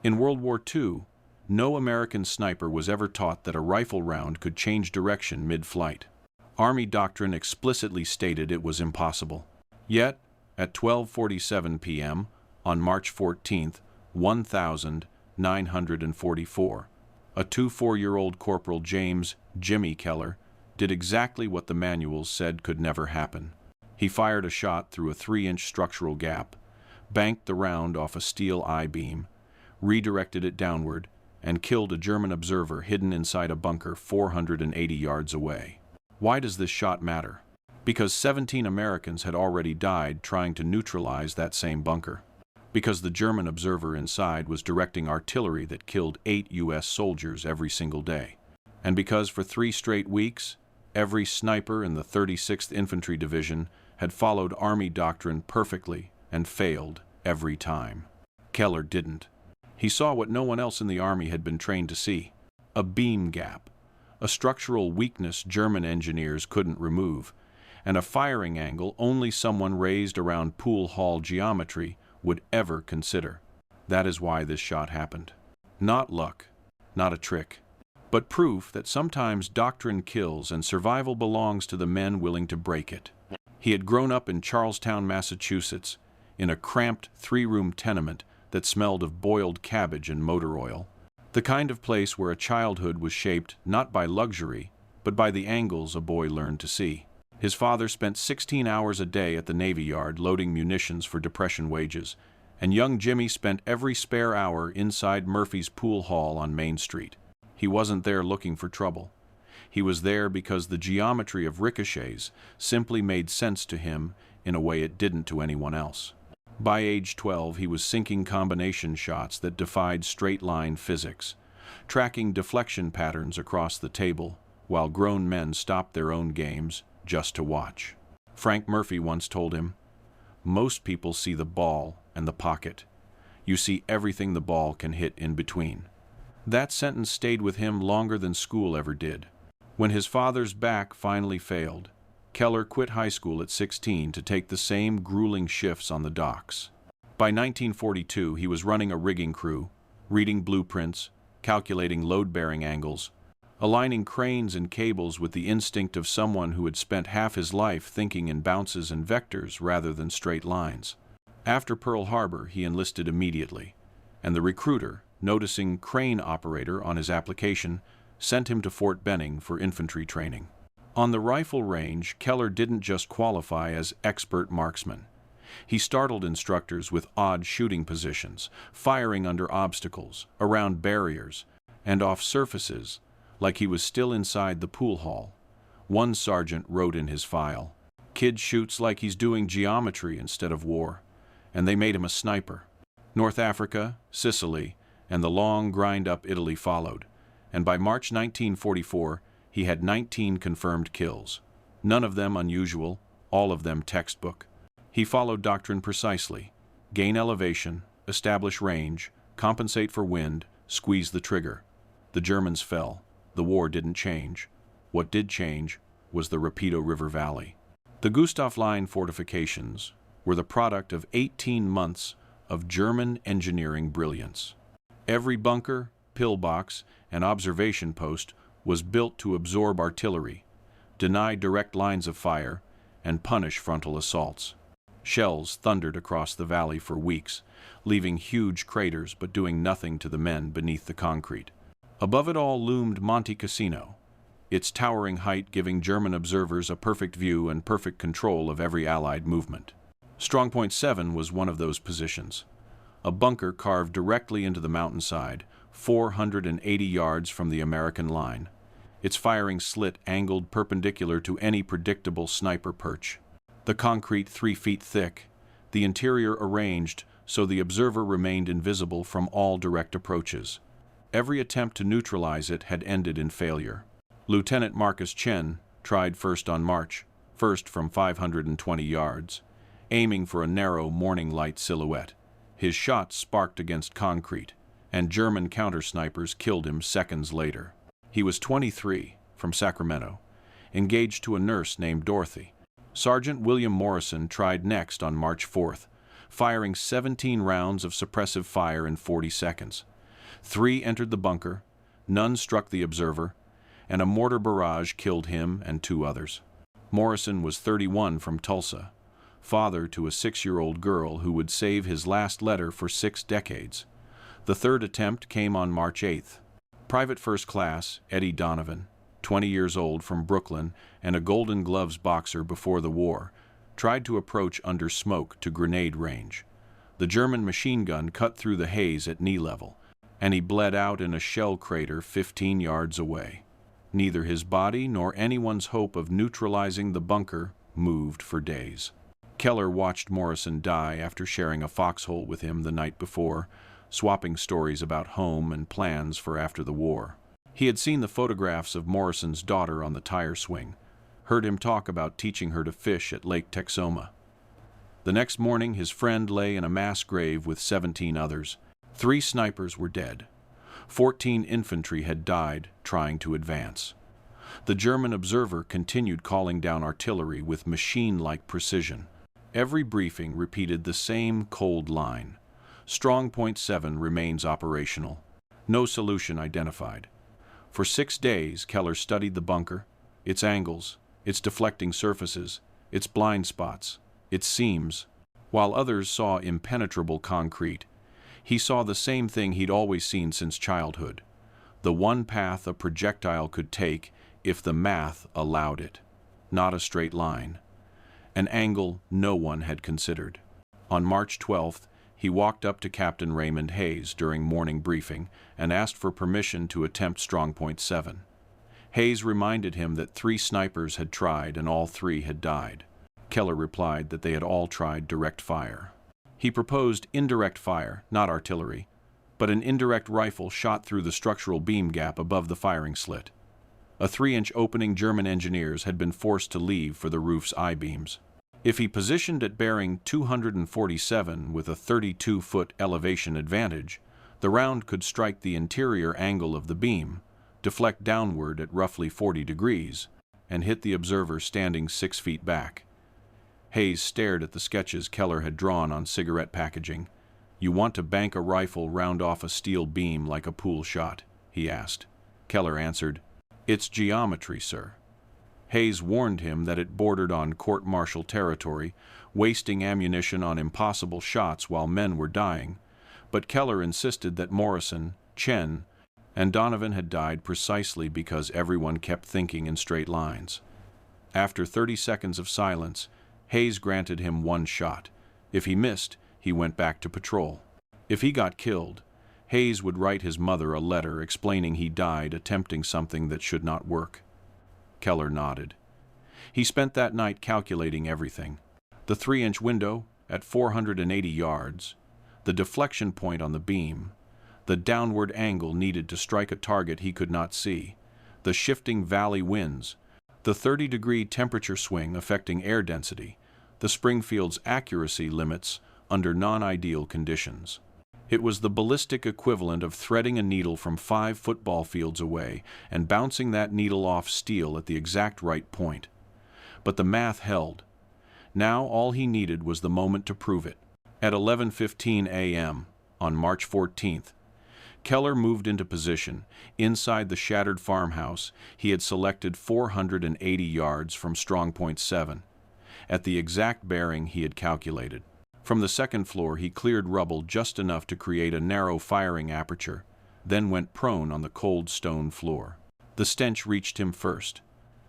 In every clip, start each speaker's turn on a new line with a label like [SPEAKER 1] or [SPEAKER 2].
[SPEAKER 1] In World War II, no American sniper was ever taught that a rifle round could change direction mid-flight. Army doctrine explicitly stated it was impossible. Yet, at 12:47 p.m. on March 14, 1944, a 24-year-old Corporal James "Jimmy" Keller did exactly what the manuals said could never happen. He fired a shot through a 3-inch structural gap, banked the round off a steel I-beam, redirected it downward, and killed a German observer hidden inside a bunker 480 yards away. Why does this shot matter? Because 17 Americans had already died trying to neutralize that same bunker. Because the German observer inside was directing artillery that killed 8 U.S. soldiers every single day. And because for 3 straight weeks, every sniper in the 36th Infantry Division had followed Army doctrine perfectly and failed every time. Keller didn't. He saw what no one else in the Army had been trained to see: a beam gap, a structural weakness German engineers couldn't remove, and a firing angle only someone raised around pool hall geometry would ever consider. That is why this shot happened. Not luck, not a trick, but proof that sometimes doctrine kills and survival belongs to the men willing to break it. He had grown up in Charlestown, Massachusetts, in a cramped 3-room tenement that smelled of boiled cabbage and motor oil, the kind of place where a childhood was shaped not by luxury, but by the angles a boy learned to see. His father spent 16 hours a day at the Navy Yard loading munitions for Depression wages, and young Jimmy spent every spare hour inside Murphy's Pool Hall on Main Street. He wasn't there looking for trouble. He was there because the geometry of ricochets simply made sense to him in a way it didn't to anyone else. By age 12, he was sinking combination shots that defied straight-line physics, tracking deflection patterns across the table while grown men stopped their own games just to watch. Frank Murphy once told him, "Most people see the ball and the pocket. You see everything the ball can hit in between." That sentence stayed with him longer than school ever did. When his father's back finally failed, Keller quit high school at 16 to take the same grueling shifts on the docks. By 1942, he was running a rigging crew, reading blueprints, calculating load-bearing angles, aligning cranes and cables with the instinct of someone who had spent half his life thinking in bounces and vectors rather than straight lines. After Pearl Harbor, he enlisted immediately, and the recruiter, noticing crane operator on his application, sent him to Fort Benning for infantry training. On the rifle range, Keller didn't just qualify as expert marksman. He startled instructors with odd shooting positions, firing under obstacles, around barriers, and off surfaces, like he was still inside the pool hall. One sergeant wrote in his file, "Kid shoots like he's doing geometry instead of war," and they made him a sniper. North Africa, Sicily, and the long grind up Italy followed, and by March 1944, he had 19 confirmed kills. None of them unusual, all of them textbook. He followed doctrine precisely: gain elevation, establish range, compensate for wind, squeeze the trigger. The Germans fell. The war didn't change. What did change was the Rapido River Valley. The Gustav Line fortifications were the product of 18 months of German engineering brilliance. Every bunker, pillbox, and observation post was built to absorb artillery, deny direct lines of fire, and punish frontal assaults. Shells thundered across the valley for weeks, leaving huge craters but doing nothing to the men beneath the concrete. Above it all loomed Monte Cassino, its towering height giving German observers a perfect view and perfect control of every Allied movement. Strongpoint 7 was one of those positions, a bunker carved directly into the mountainside, 480 yards from the American line, its firing slit angled perpendicular to any predictable sniper perch. The concrete 3 feet thick, the interior arranged so the observer remained invisible from all direct approaches. Every attempt to neutralize it had ended in failure. Lieutenant Marcus Chen tried first on march, first from 520 yards, aiming for a narrow morning light silhouette. His shot sparked against concrete, and German counter-snipers killed him seconds later. He was 23, from Sacramento, engaged to a nurse named Dorothy. Sergeant William Morrison tried next on March 4th, firing 17 rounds of suppressive fire in 40 seconds, 3 entered the bunker, none struck the observer, and a mortar barrage killed him and 2 others. Morrison was 31 from Tulsa, father to a 6-year-old girl who would save his last letter for 6 decades. The third attempt came on March 8th. Private First Class Eddie Donovan, 20 years old from Brooklyn and a Golden Gloves boxer before the war, tried to approach under smoke to grenade range. The German machine gun cut through the haze at knee level, and he bled out in a shell crater 15 yards away. Neither his body nor anyone's hope of neutralizing the bunker moved for days. Keller watched Morrison die after sharing a foxhole with him the night before, swapping stories about home and plans for after the war. He had seen the photographs of Morrison's daughter on the tire swing, heard him talk about teaching her to fish at Lake Texoma. The next morning, his friend lay in a mass grave with 17 others. 3 snipers were dead. 14 infantry had died trying to advance. The German observer continued calling down artillery with machine-like precision. Every briefing repeated the same cold line. Strongpoint 7 remains operational. No solution identified. For 6 days, Keller studied the bunker, its angles, its deflecting surfaces, its blind spots, its seams. While others saw impenetrable concrete, he saw the same thing he'd always seen since childhood: the one path a projectile could take if the math allowed it. Not a straight line. An angle no one had considered. On March 12th, he walked up to Captain Raymond Hayes during morning briefing and asked for permission to attempt Strongpoint 7. Hayes reminded him that 3 snipers had tried and all 3 had died. Keller replied that they had all tried direct fire. He proposed indirect fire, not artillery, but an indirect rifle shot through the structural beam gap above the firing slit. A 3-inch opening German engineers had been forced to leave for the roof's I-beams. If he positioned at bearing 247 with a 32-foot elevation advantage, the round could strike the interior angle of the beam, deflect downward at roughly 40 degrees, and hit the observer standing 6 feet back. Hayes stared at the sketches Keller had drawn on cigarette packaging. "You want to bank a rifle round off a steel beam like a pool shot?" he asked. Keller answered, "It's geometry, sir." Hayes warned him that it bordered on court-martial territory, wasting ammunition on impossible shots while men were dying, but Keller insisted that Morrison, Chen, and Donovan had died precisely because everyone kept thinking in straight lines. After 30 seconds of silence, Hayes granted him 1 shot. If he missed, he went back to patrol. If he got killed, Hayes would write his mother a letter explaining he died attempting something that should not work. Keller nodded. He spent that night calculating everything: the 3-inch window at 480 yards, the deflection point on the beam, the downward angle needed to strike a target he could not see, the shifting valley winds, the 30-degree temperature swing affecting air density, the Springfield's accuracy limits under non-ideal conditions. It was the ballistic equivalent of threading a needle from 5 football fields away and bouncing that needle off steel at the exact right point. But the math held. Now all he needed was the moment to prove it. At 11:15 a.m. on March 14th, Keller moved into position. Inside the shattered farmhouse, he had selected 480 yards from Strongpoint 7, at the exact bearing he had calculated. From the second floor, he cleared rubble just enough to create a narrow firing aperture, then went prone on the cold stone floor. The stench reached him first.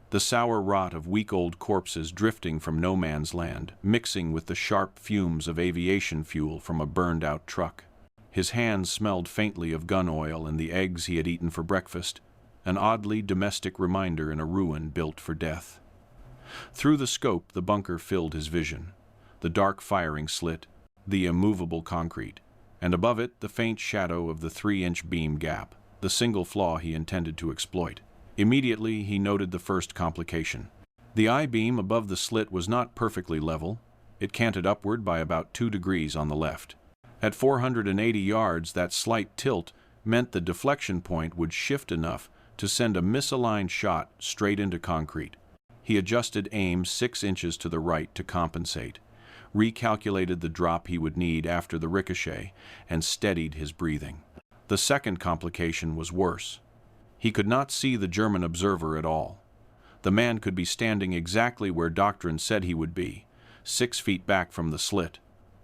[SPEAKER 1] The sour rot of week-old corpses drifting from no man's land, mixing with the sharp fumes of aviation fuel from a burned-out truck. His hands smelled faintly of gun oil and the eggs he had eaten for breakfast, an oddly domestic reminder in a ruin built for death. Through the scope, the bunker filled his vision. The dark firing slit, the immovable concrete, and above it the faint shadow of the 3-inch beam gap, the single flaw he intended to exploit. Immediately he noted the first complication. The I-beam above the slit was not perfectly level. It canted upward by about 2 degrees on the left. At 480 yards, that slight tilt meant the deflection point would shift enough to send a misaligned shot straight into concrete. He adjusted aim 6 inches to the right to compensate, recalculated the drop he would need after the ricochet, and steadied his breathing. The second complication was worse. He could not see the German observer at all. The man could be standing exactly where doctrine said he would be, 6 feet back from the slit,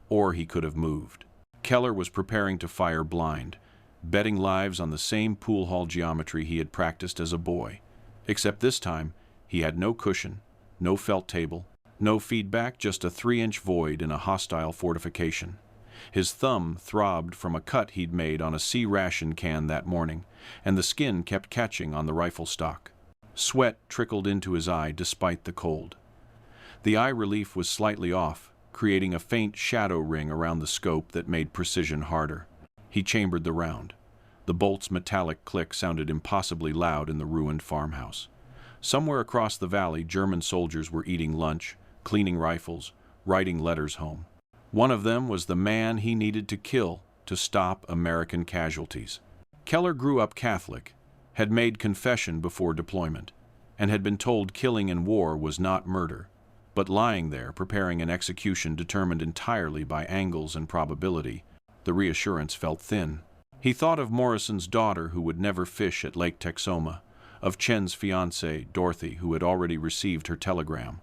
[SPEAKER 1] or he could have moved. Keller was preparing to fire blind, betting lives on the same pool hall geometry he had practiced as a boy, except this time he had no cushion, no felt table, no feedback, just a 3-inch void in a hostile fortification. His thumb throbbed from a cut he'd made on a C-ration can that morning, and the skin kept catching on the rifle stock. Sweat trickled into his eye despite the cold. The eye relief was slightly off, creating a faint shadow ring around the scope that made precision harder. He chambered the round. The bolt's metallic click sounded impossibly loud in the ruined farmhouse. Somewhere across the valley, German soldiers were eating lunch, cleaning rifles, writing letters home. One of them was the man he needed to kill to stop American casualties. Keller grew up Catholic, had made confession before deployment, and had been told killing in war was not murder, but lying there preparing an execution determined entirely by angles and probability, the reassurance felt thin. He thought of Morrison's daughter who would never fish at Lake Texoma, of Chen's fiancée, Dorothy, who had already received her telegram,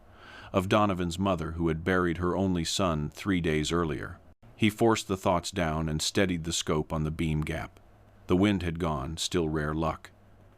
[SPEAKER 1] of Donovan's mother who had buried her only son 3 days earlier. He forced the thoughts down and steadied the scope on the beam gap. The wind had gone, still rare luck.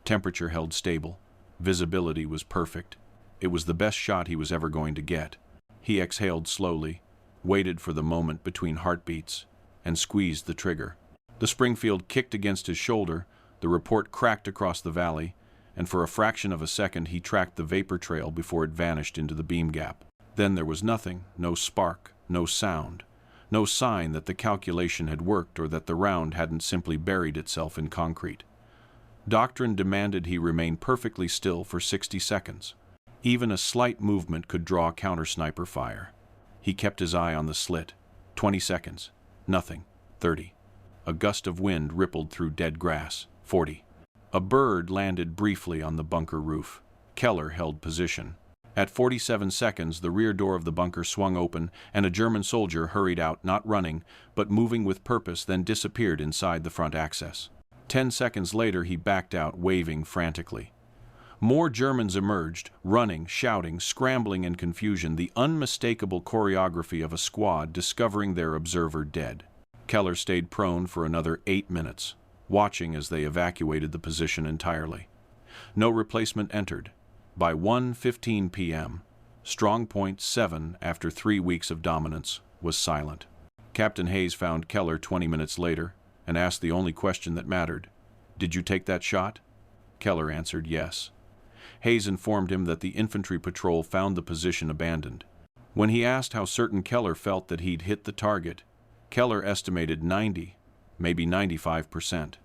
[SPEAKER 1] Temperature held stable. Visibility was perfect. It was the best shot he was ever going to get. He exhaled slowly, waited for the moment between heartbeats, and squeezed the trigger. The Springfield kicked against his shoulder, the report cracked across the valley, and for a fraction of a second he tracked the vapor trail before it vanished into the beam gap. Then there was nothing, no spark, no sound, no sign that the calculation had worked or that the round hadn't simply buried itself in concrete. Doctrine demanded he remain perfectly still for 60 seconds. Even a slight movement could draw counter-sniper fire. He kept his eye on the slit. 20 seconds. Nothing. 30. A gust of wind rippled through dead grass. 40. A bird landed briefly on the bunker roof. Keller held position. At 47 seconds, the rear door of the bunker swung open, and a German soldier hurried out, not running, but moving with purpose, then disappeared inside the front access. 10 seconds later, he backed out, waving frantically. More Germans emerged, running, shouting, scrambling in confusion, the unmistakable choreography of a squad discovering their observer dead. Keller stayed prone for another 8 minutes, watching as they evacuated the position entirely. No replacement entered. By 1:15 p.m., Strongpoint 7, after 3 weeks of dominance, was silent. Captain Hayes found Keller 20 minutes later and asked the only question that mattered. "Did you take that shot?" Keller answered yes. Hayes informed him that the infantry patrol found the position abandoned. When he asked how certain Keller felt that he'd hit the target, Keller estimated 90, maybe 95%.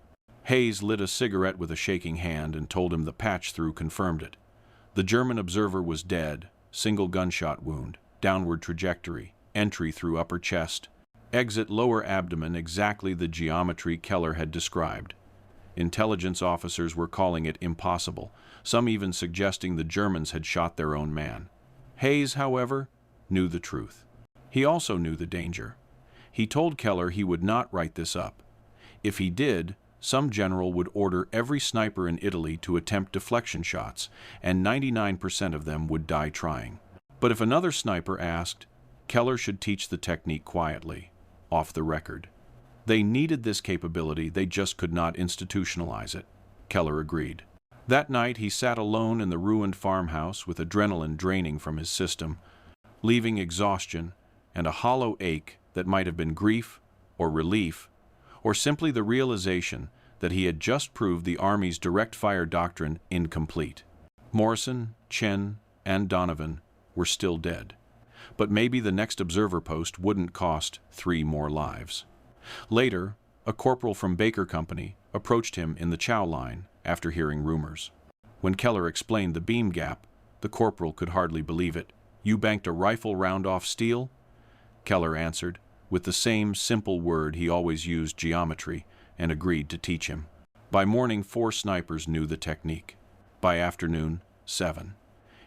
[SPEAKER 1] Hayes lit a cigarette with a shaking hand and told him the patch-through confirmed it. The German observer was dead, single gunshot wound, downward trajectory, entry through upper chest, exit lower abdomen, exactly the geometry Keller had described. Intelligence officers were calling it impossible, some even suggesting the Germans had shot their own man. Hayes, however, knew the truth. He also knew the danger. He told Keller he would not write this up. If he did, some general would order every sniper in Italy to attempt deflection shots, and 99% of them would die trying. But if another sniper asked, Keller should teach the technique quietly, off the record. They needed this capability, they just could not institutionalize it. Keller agreed. That night he sat alone in the ruined farmhouse with adrenaline draining from his system, leaving exhaustion and a hollow ache that might have been grief or relief, or simply the realization that he had just proved the Army's direct-fire doctrine incomplete. Morrison, Chen, and Donovan were still dead, but maybe the next observer post wouldn't cost 3 more lives. Later, a corporal from Baker Company approached him in the chow line after hearing rumors. When Keller explained the beam gap, the corporal could hardly believe it. "You banked a rifle round off steel?" Keller answered, with the same simple word he always used, geometry, and agreed to teach him. By morning, 4 snipers knew the technique. By afternoon, 7.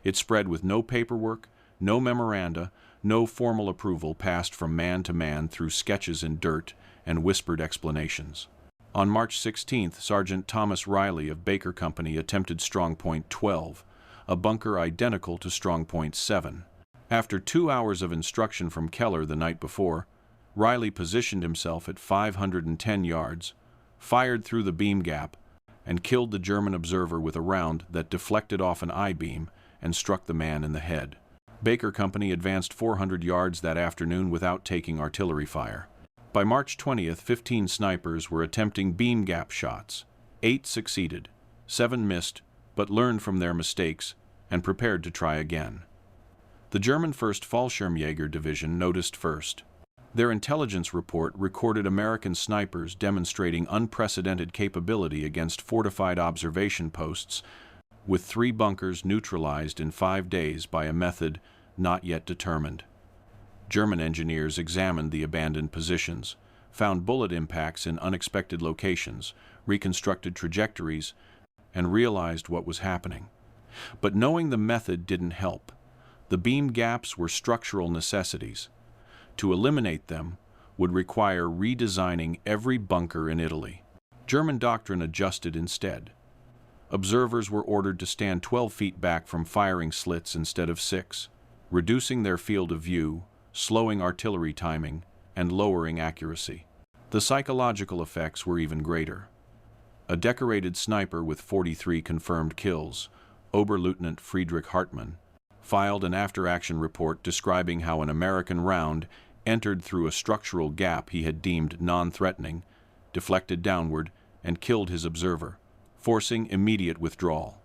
[SPEAKER 1] It spread with no paperwork, no memoranda, no formal approval, passed from man to man through sketches in dirt and whispered explanations. On March 16th, Sergeant Thomas Riley of Baker Company attempted Strongpoint 12, a bunker identical to Strongpoint 7. After 2 hours of instruction from Keller the night before, Riley positioned himself at 510 yards, fired through the beam gap, and killed the German observer with a round that deflected off an I-beam and struck the man in the head. Baker Company advanced 400 yards that afternoon without taking artillery fire. By March 20th, 15 snipers were attempting beam gap shots. 8 succeeded, 7 missed, but learned from their mistakes and prepared to try again. The German 1st Fallschirmjäger Division noticed first. Their intelligence report recorded American snipers demonstrating unprecedented capability against fortified observation posts, with 3 bunkers neutralized in 5 days by a method not yet determined. German engineers examined the abandoned positions, found bullet impacts in unexpected locations, reconstructed trajectories, and realized what was happening. But knowing the method didn't help. The beam gaps were structural necessities. To eliminate them would require redesigning every bunker in Italy. German doctrine adjusted instead. Observers were ordered to stand 12 feet back from firing slits instead of 6, reducing their field of view, slowing artillery timing, and lowering accuracy. The psychological effects were even greater. A decorated sniper with 43 confirmed kills, Oberleutnant Friedrich Hartmann, filed an after-action report describing how an American round entered through a structural gap he had deemed non-threatening, deflected downward, and killed his observer, forcing immediate withdrawal.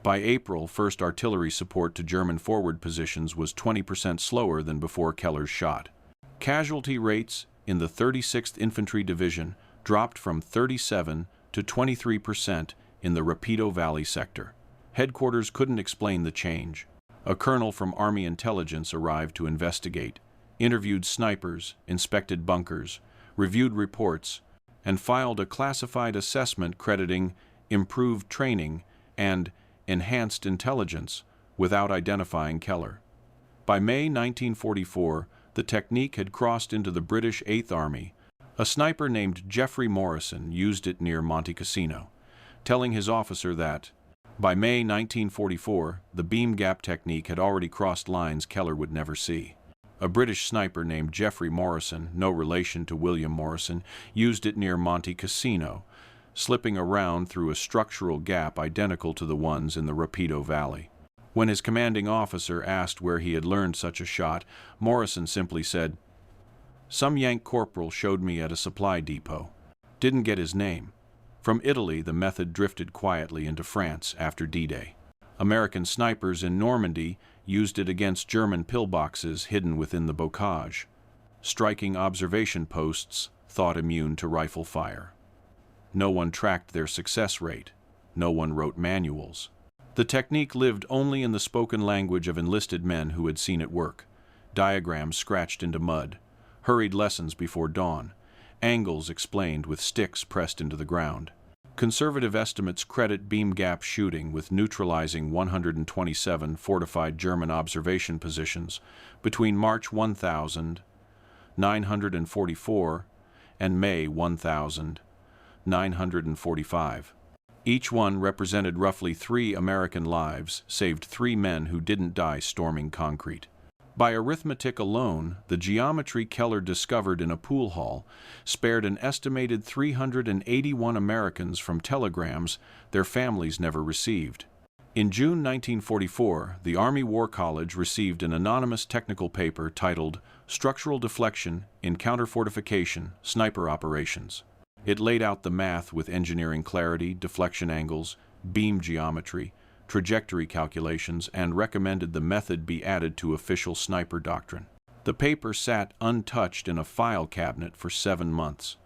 [SPEAKER 1] By April, first artillery support to German forward positions was 20% slower than before Keller's shot. Casualty rates in the 36th Infantry Division dropped from 37 to 23% in the Rapido Valley sector. Headquarters couldn't explain the change. A colonel from Army intelligence arrived to investigate, interviewed snipers, inspected bunkers, reviewed reports, and filed a classified assessment crediting improved training and enhanced intelligence without identifying Keller. By May 1944, the technique had crossed into the British 8th Army. A sniper named Geoffrey Morrison used it near Monte Cassino, telling his officer that, by May 1944, the beam gap technique had already crossed lines Keller would never see. A British sniper named Geoffrey Morrison, no relation to William Morrison, used it near Monte Cassino, slipping around through a structural gap identical to the ones in the Rapido Valley. When his commanding officer asked where he had learned such a shot, Morrison simply said, "Some Yank corporal showed me at a supply depot." Didn't get his name. From Italy, the method drifted quietly into France after D-Day. American snipers in Normandy used it against German pillboxes hidden within the bocage, striking observation posts thought immune to rifle fire. No one tracked their success rate. No one wrote manuals. The technique lived only in the spoken language of enlisted men who had seen it work. Diagrams scratched into mud, hurried lessons before dawn, angles explained with sticks pressed into the ground. Conservative estimates credit beam gap shooting with neutralizing 127 fortified German observation positions between March 1944 and May 1945. Each one represented roughly 3 American lives, saved 3 men who didn't die storming concrete. By arithmetic alone, the geometry Keller discovered in a pool hall spared an estimated 381 Americans from telegrams their families never received. In June 1944, the Army War College received an anonymous technical paper titled Structural Deflection in Counterfortification Sniper Operations. It laid out the math with engineering clarity, deflection angles, beam geometry, trajectory calculations, and recommended the method be added to official sniper doctrine. The paper sat untouched in a file cabinet for 7 months.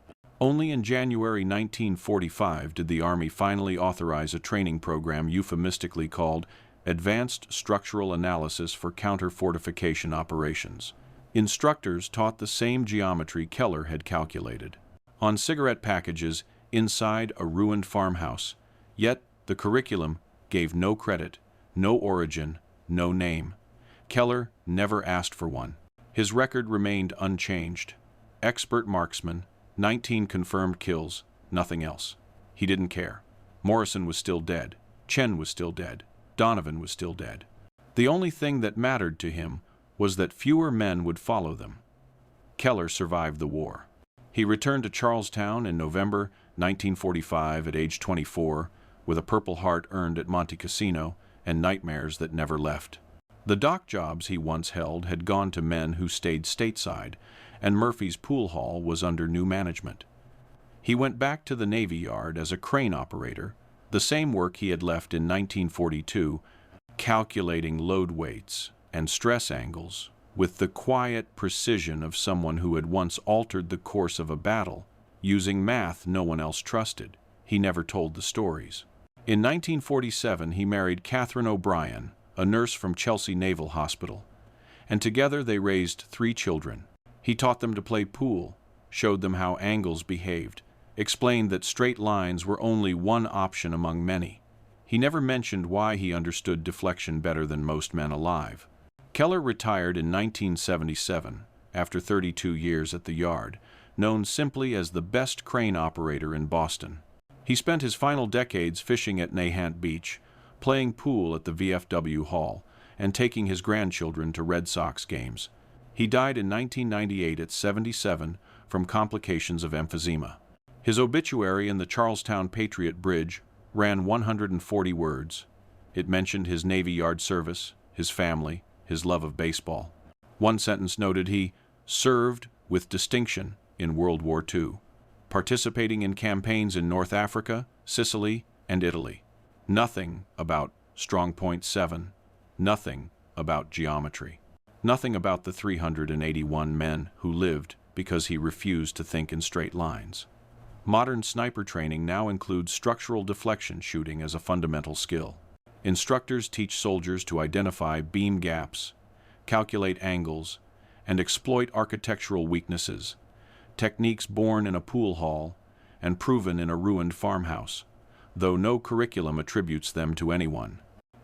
[SPEAKER 1] Only in January 1945 did the Army finally authorize a training program euphemistically called Advanced Structural Analysis for Counter-Fortification Operations. Instructors taught the same geometry Keller had calculated. On cigarette packages inside a ruined farmhouse, yet the curriculum gave no credit, no origin, no name. Keller never asked for one. His record remained unchanged. Expert marksman, 19 confirmed kills, nothing else. He didn't care. Morrison was still dead. Chen was still dead. Donovan was still dead. The only thing that mattered to him was that fewer men would follow them. Keller survived the war. He returned to Charlestown in November 1945 at age 24, with a Purple Heart earned at Monte Cassino and nightmares that never left. The dock jobs he once held had gone to men who stayed stateside, and Murphy's pool hall was under new management. He went back to the Navy Yard as a crane operator, the same work he had left in 1942, calculating load weights and stress angles with the quiet precision of someone who had once altered the course of a battle, using math no one else trusted. He never told the stories. In 1947, he married Catherine O'Brien, a nurse from Chelsea Naval Hospital, and together they raised 3 children. He taught them to play pool, showed them how angles behaved, explained that straight lines were only one option among many. He never mentioned why he understood deflection better than most men alive. Keller retired in 1977, after 32 years at the yard, known simply as the best crane operator in Boston. He spent his final decades fishing at Nahant Beach, playing pool at the VFW Hall, and taking his grandchildren to Red Sox games. He died in 1998 at 77 from complications of emphysema. His obituary in the Charlestown Patriot Bridge ran 140 words. It mentioned his Navy Yard service, his family, his love of baseball. One sentence noted he served with distinction in World War II, participating in campaigns in North Africa, Sicily, and Italy. Nothing about Strongpoint 7, nothing about geometry, nothing about the 381 men who lived because he refused to think in straight lines. Modern sniper training now includes structural deflection shooting as a fundamental skill. Instructors teach soldiers to identify beam gaps, calculate angles, and exploit architectural weaknesses, techniques born in a pool hall and proven in a ruined farmhouse, though no curriculum attributes them to anyone.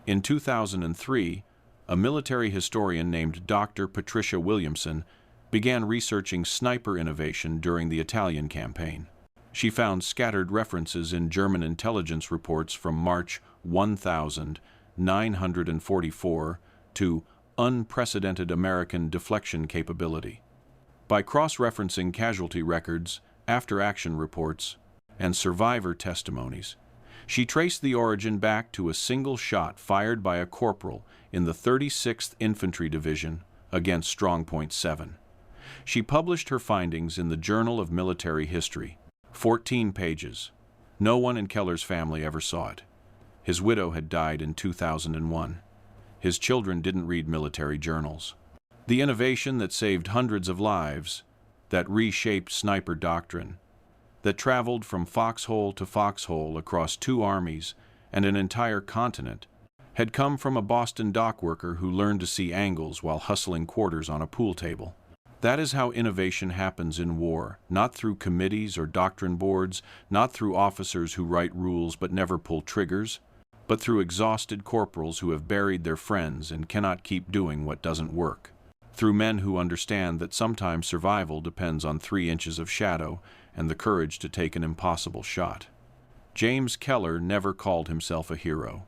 [SPEAKER 1] In 2003, a military historian named Dr. Patricia Williamson began researching sniper innovation during the Italian campaign. She found scattered references in German intelligence reports from March 1944 to unprecedented American deflection capability. By cross-referencing casualty records, after-action reports, and survivor testimonies, she traced the origin back to a single shot fired by a corporal in the 36th Infantry Division against Strongpoint 7. She published her findings in the Journal of Military History, 14 pages. No one in Keller's family ever saw it. His widow had died in 2001. His children didn't read military journals. The innovation that saved hundreds of lives, that reshaped sniper doctrine, that traveled from foxhole to foxhole across 2 armies and an entire continent, had come from a Boston dock worker who learned to see angles while hustling quarters on a pool table. That is how innovation happens in war, not through committees or doctrine boards, not through officers who write rules but never pull triggers, but through exhausted corporals who have buried their friends and cannot keep doing what doesn't work. Through men who understand that sometimes survival depends on 3 inches of shadow and the courage to take an impossible shot. James Keller never called himself a hero.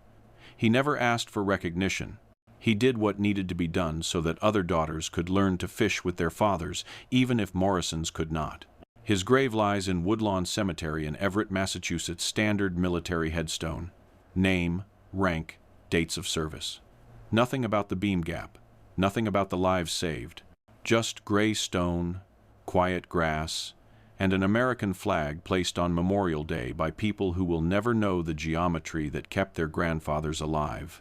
[SPEAKER 1] He never asked for recognition. He did what needed to be done so that other daughters could learn to fish with their fathers, even if Morrison's could not. His grave lies in Woodlawn Cemetery in Everett, Massachusetts. Standard military headstone. Name, rank, dates of service. Nothing about the beam gap. Nothing about the lives saved. Just gray stone, quiet grass, and an American flag placed on Memorial Day by people who will never know the geometry that kept their grandfathers alive.